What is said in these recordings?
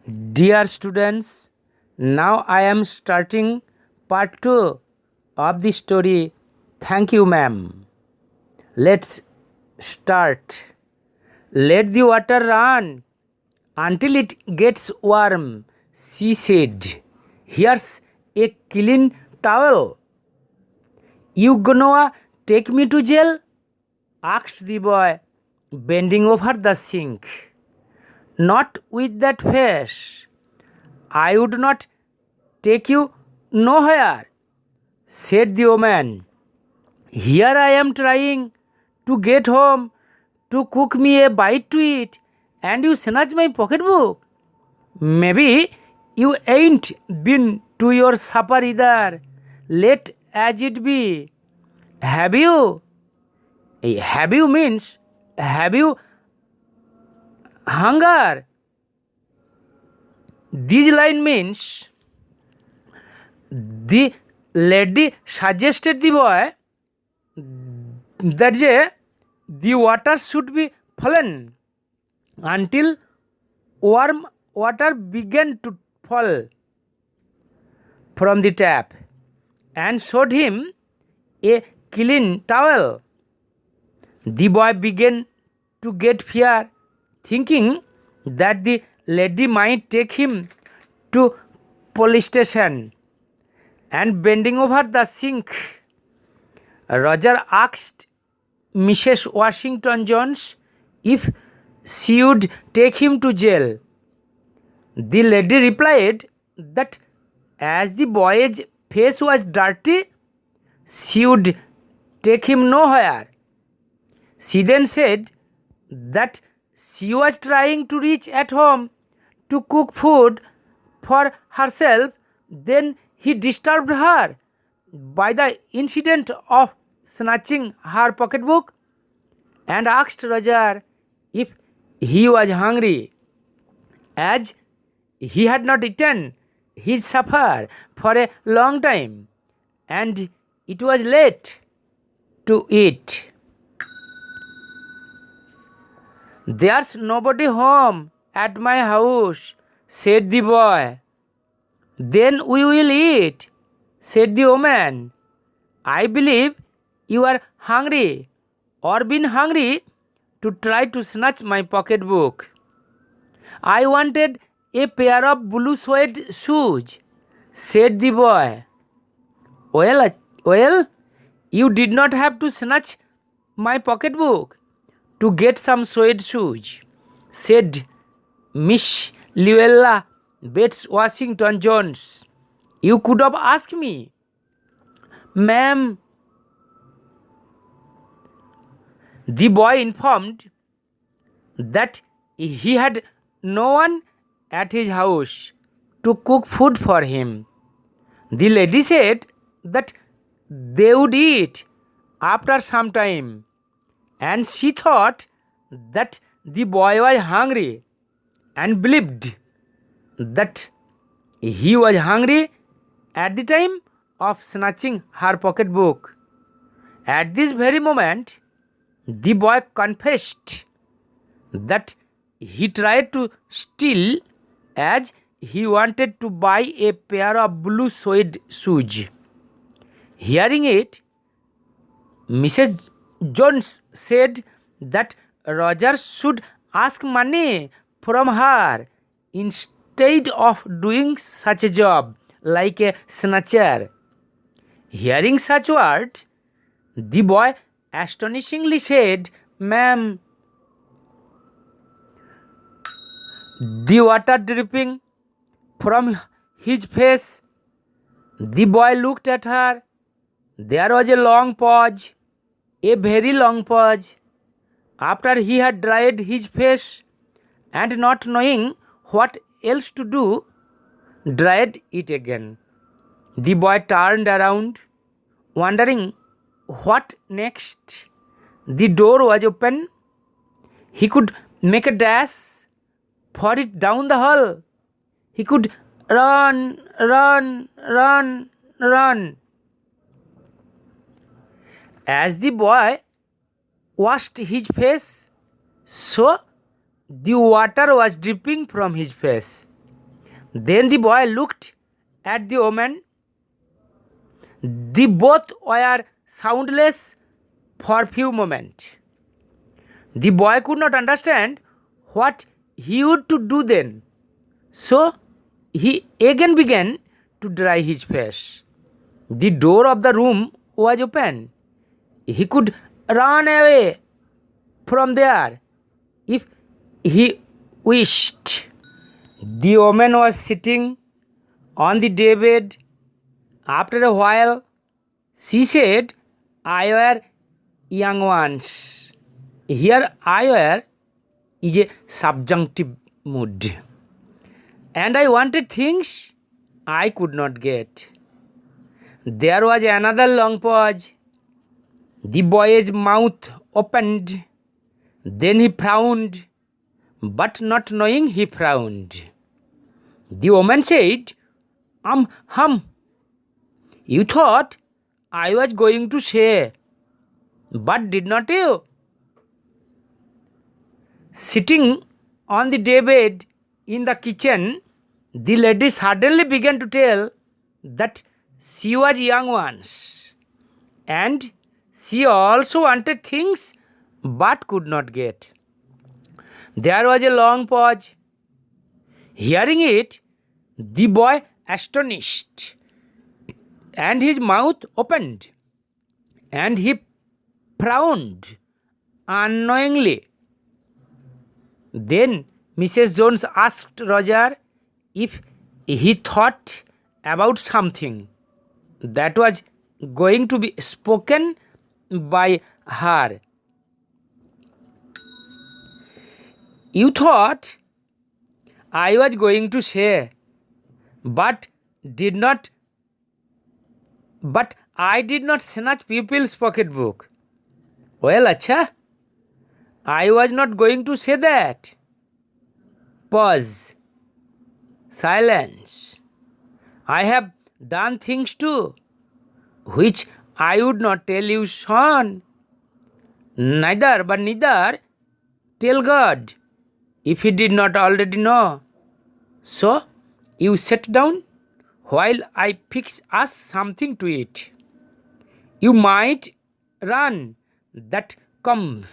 Dear students, now I am starting part 2 of the story. Thank you, ma'am. Let's start. Let the water run until it gets warm, she said. Here's a clean towel. You gonna take me to jail? Asked the boy, bending over the sink. Not with that face. I would not take you nowhere, said the woman. Here I am trying to get home to cook me a bite to eat, and you snatch my pocketbook. Maybe you ain't been to your supper either. Let as it be. Have you? Have you means have you hunger? This line means the lady suggested the boy that the water should be fallen until warm water began to fall from the tap, and showed him a clean towel. The boy began to get fear, thinking that the lady might take him to police station. And bending over the sink, Roger asked Mrs. Washington Jones if she would take him to jail. The lady replied that as the boy's face was dirty, she would take him nowhere. She then said that she was trying to reach at home to cook food for herself. Then he disturbed her by the incident of snatching her pocketbook and asked Roger if he was hungry, as he had not eaten his supper for a long time and it was late to eat. There's nobody home at my house, said the boy. Then we will eat, said the woman. I believe you are hungry or been hungry to try to snatch my pocketbook. I wanted a pair of blue suede shoes, said the boy. Well, you did not have to snatch my pocketbook to get some suede shoes, said Miss Luella Bates Washington Jones. You could have asked me. Ma'am, the boy informed that he had no one at his house to cook food for him. The lady said that they would eat after some time, and she thought that the boy was hungry and believed that he was hungry at the time of snatching her pocketbook. At this very moment, the boy confessed that he tried to steal as he wanted to buy a pair of blue suede shoes. Hearing it, Mrs. Jones said that Roger should ask money from her instead of doing such a job like a snatcher. Hearing such words, the boy astonishingly said, Ma'am, the water dripping from his face. The boy looked at her. There was a long pause, a very long pause. After he had dried his face and not knowing what else to do, dried it again. The boy turned around, wondering what next. The door was open. He could make a dash for it down the hall. He could run. As the boy washed his face, so the water was dripping from his face. Then the boy looked at the woman. The both were soundless for few moments. The boy could not understand what he would to do then. So he again began to dry his face. The door of the room was open. He could run away from there if he wished. The woman was sitting on the daybed. After a while, she said, I were young ones. Here I were is a subjunctive mood. And I wanted things I could not get. There was another long pause. The boy's mouth opened. Then he frowned, but not knowing he frowned. The woman said, hum. You thought I was going to say, but did not you? Sitting on the daybed in the kitchen, the lady suddenly began to tell that she was young once, and she also wanted things but could not get. There was a long pause. Hearing it, the boy astonished, and his mouth opened, and he frowned unknowingly. Then Mrs. Jones asked Roger if he thought about something that was going to be spoken by her. You thought I was going to say, but I did not snatch pupil's pocketbook. Well, acha, I was not going to say that. Pause. Silence. I have done things too, which I would not tell you, son. Neither tell God, if he did not already know. So, you sit down while I fix us something to eat. You might run that comb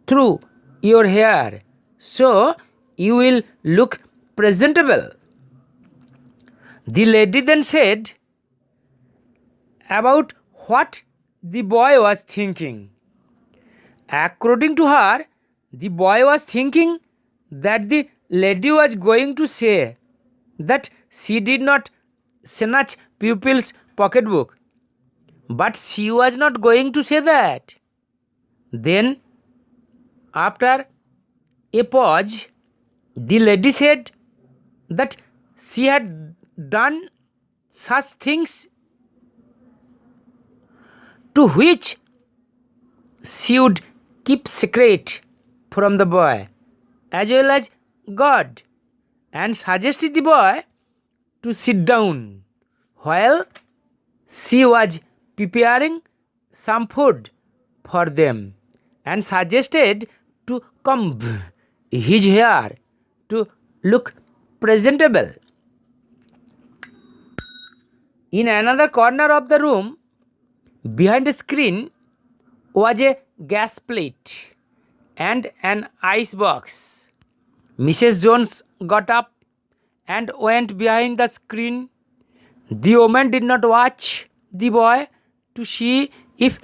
through your hair, so you will look presentable. The lady then said about what the boy was thinking. According to her, the boy was thinking that the lady was going to say that she did not snatch pupil's pocketbook, but she was not going to say that. Then, after a pause, the lady said that she had done such things to which she would keep secret from the boy as well as God, and suggested the boy to sit down while she was preparing some food for them, and suggested to comb his hair to look presentable. In another corner of the room, behind a screen, was a gas plate and an ice box. Mrs. Jones got up and went behind the screen. The woman did not watch the boy to see if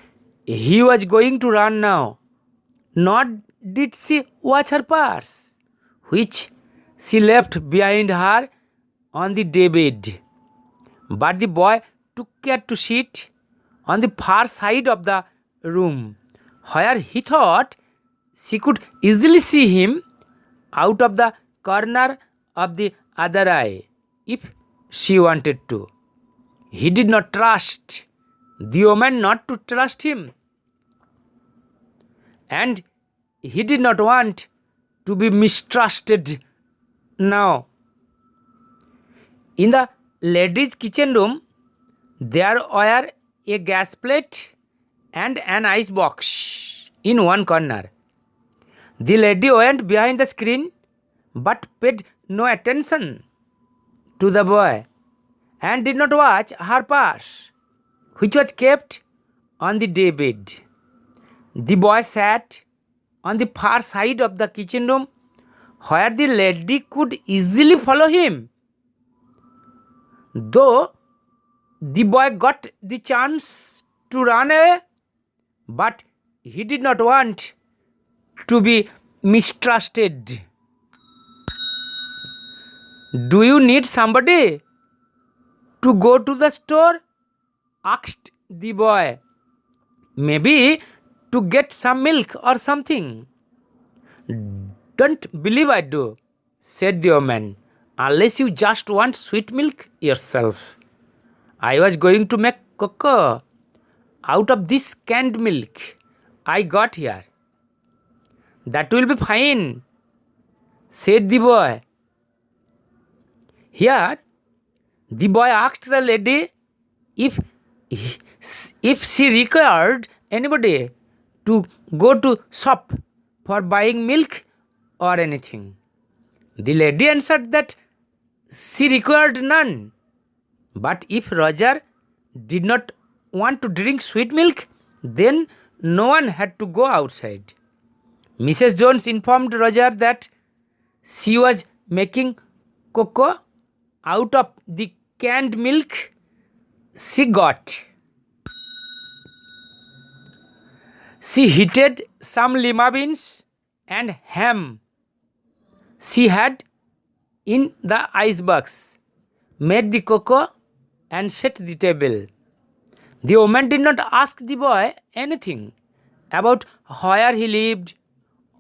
he was going to run now, nor did she watch her purse, which she left behind her on the daybed. But the boy took care to sit on the far side of the room, where he thought she could easily see him out of the corner of the other eye if she wanted to. He did not trust the woman not to trust him, and he did not want to be mistrusted now. In the ladies' kitchen room, there were a gas plate and an ice box in one corner. The lady went behind the screen but paid no attention to the boy and did not watch her purse, which was kept on the day bed. The boy sat on the far side of the kitchen room where the lady could easily follow him. Though the boy got the chance to run away, but he did not want to be mistrusted. Do you need somebody to go to the store? Asked the boy. Maybe to get some milk or something. Don't believe I do, said the woman, unless you just want sweet milk yourself. I was going to make cocoa out of this canned milk I got here. That will be fine, said the boy. Here, the boy asked the lady if she required anybody to go to shop for buying milk or anything. The lady answered that she required none. But if Roger did not want to drink sweet milk, then no one had to go outside. Mrs. Jones informed Roger that she was making cocoa out of the canned milk she got. She heated some lima beans and ham she had in the icebox, made the cocoa and set the table. The woman did not ask the boy anything about where he lived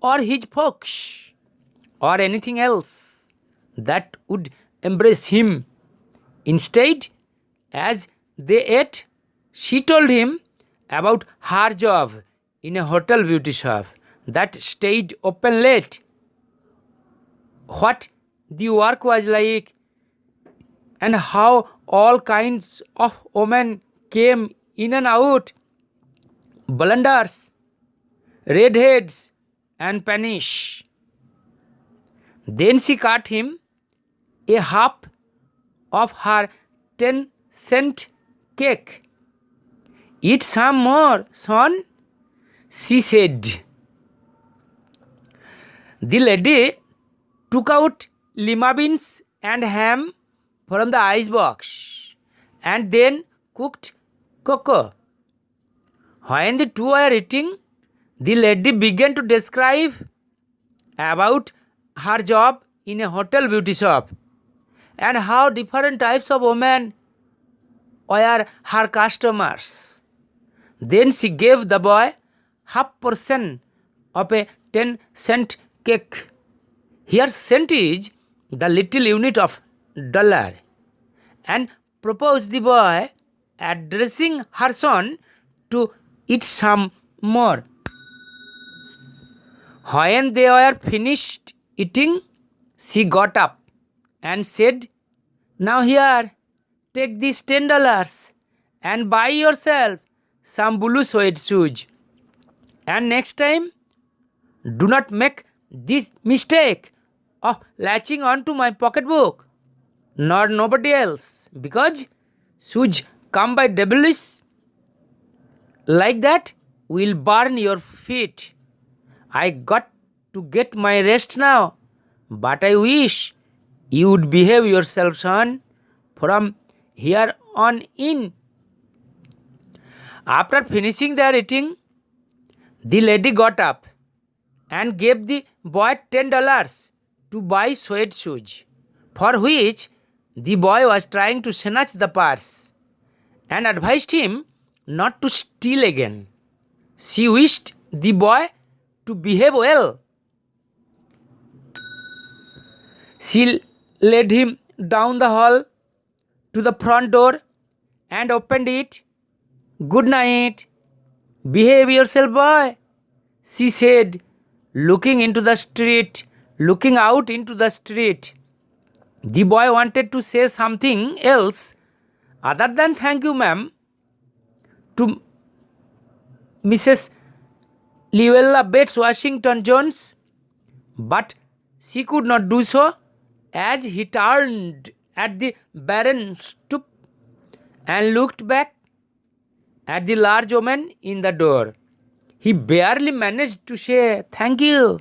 or his folks or anything else that would embrace him. Instead, as they ate, she told him about her job in a hotel beauty shop that stayed open late, what the work was like, and how all kinds of women came in and out, blunders, redheads, and panish. Then she cut him a half of her 10-cent cake. Eat some more, son, she said. The lady took out lima beans and ham from the icebox and then cooked cocoa. When the two were eating, the lady began to describe about her job in a hotel beauty shop and how different types of women were her customers. Then she gave the boy half portion of a 10-cent cake. Here cent is the little unit of dollar, and proposed the boy, addressing her son, to eat some more. When they were finished eating, she got up and said, "Now here, take these $10 and buy yourself some blue suede shoes. And next time, do not make this mistake of latching onto my pocketbook, nor nobody else, because shoes come by devilish like that will burn your feet. I got to get my rest now, but I wish you would behave yourself, son, from here on in." After finishing their eating, the lady got up and gave the boy $10 to buy suede shoes, for which the boy was trying to snatch the purse, and advised him not to steal again. She wished the boy to behave well. She led him down the hall to the front door and opened it. "Good night. Behave yourself, boy," she said, looking out into the street. The boy wanted to say something else other than "Thank you, ma'am," to Mrs. Luella Bates Washington Jones, but she could not do so, as he turned at the barren stoop and looked back at the large woman in the door. He barely managed to say thank you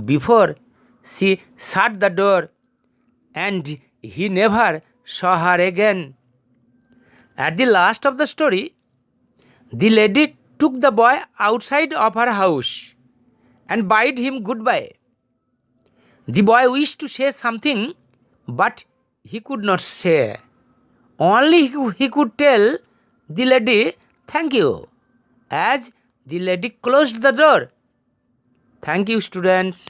before she shut the door, and he never saw her again. At the last of the story, the lady took the boy outside of her house and bade him goodbye. The boy wished to say something, but he could not say. Only he could tell the lady thank you as the lady closed the door. Thank you, students.